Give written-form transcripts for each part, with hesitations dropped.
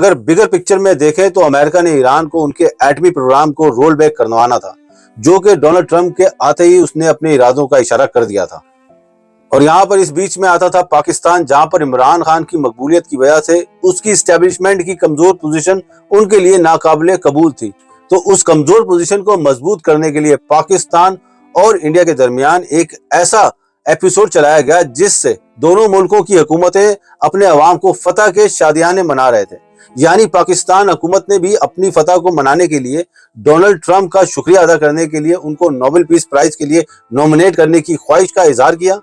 اگر bigger picture میں دیکھیں تو امریکہ نے ایران کو ان کے ایٹمی پروگرام کو رول بیک کروانا تھا، جو کہ ڈونلڈ ٹرمپ کے آتے ہی اس نے اپنے ارادوں کا اشارہ کر دیا تھا۔ اور یہاں پر اس بیچ میں آتا تھا پاکستان، جہاں پر عمران خان کی مقبولیت کی وجہ سے اس کی اسٹیبلشمنٹ کی کمزور پوزیشن ان کے لیے ناقابل قبول تھی۔ تو اس کمزور پوزیشن کو مضبوط کرنے کے لیے پاکستان اور انڈیا کے درمیان ایک ایسا ایپیسوڈ چلایا گیا جس سے دونوں ملکوں کی حکومتیں اپنے عوام کو فتح کے شادیانے منا رہے تھے۔ یعنی پاکستان حکومت نے بھی اپنی فتح کو منانے کے لیے ڈونلڈ ٹرمپ کا شکریہ ادا کرنے کے لیے ان کو نوبل پیس پرائز کے لیے نومینیٹ کرنے کی خواہش کا اظہار کیا،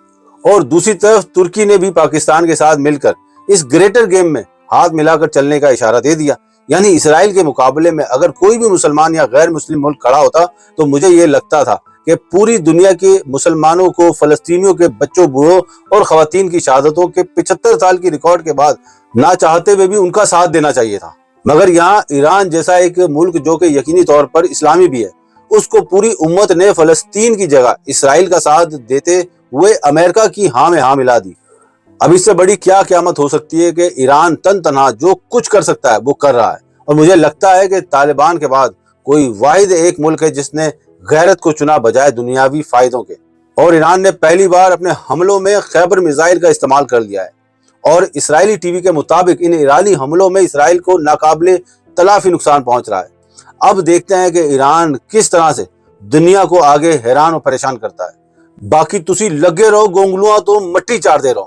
اور دوسری طرف ترکی نے بھی پاکستان کے ساتھ مل کر اس گریٹر گیم میں ہاتھ ملا کر چلنے کا اشارہ دے دیا۔ یعنی اسرائیل کے مقابلے میں اگر کوئی بھی مسلمان یا غیر مسلم ملک کھڑا ہوتا تو مجھے یہ لگتا تھا کہ پوری دنیا کے مسلمانوں کو فلسطینیوں کے بچوں، بوڑھوں اور خواتین کی شہادتوں کے 75 سال کی ریکارڈ کے بعد نہ چاہتے ہوئے بھی ان کا ساتھ دینا چاہیے تھا۔ مگر یہاں ایران جیسا ایک ملک جو کہ یقینی طور پر اسلامی بھی ہے، اس کو پوری امت نے فلسطین کی جگہ اسرائیل کا ساتھ دیتے ہوئے امریکہ کی ہاں میں ہاں ملا دی۔ اب اس سے بڑی کیا قیامت ہو سکتی ہے کہ ایران تن تنہا جو کچھ کر سکتا ہے وہ کر رہا ہے، اور مجھے لگتا ہے کہ طالبان کے بعد کوئی واحد ایک ملک ہے جس نے غیرت کو چنا بجائے دنیاوی فائدوں کے۔ اور ایران نے پہلی بار اپنے حملوں میں خیبر میزائل کا استعمال کر لیا ہے، اور اسرائیلی ٹی وی کے مطابق ان ایرانی حملوں میں اسرائیل کو ناقابل تلافی نقصان پہنچ رہا ہے۔ اب دیکھتے ہیں کہ ایران کس طرح سے دنیا کو آگے حیران و پریشان کرتا ہے۔ باقی تسی لگے رہو گونگلواں تو مٹی چار دے رہو۔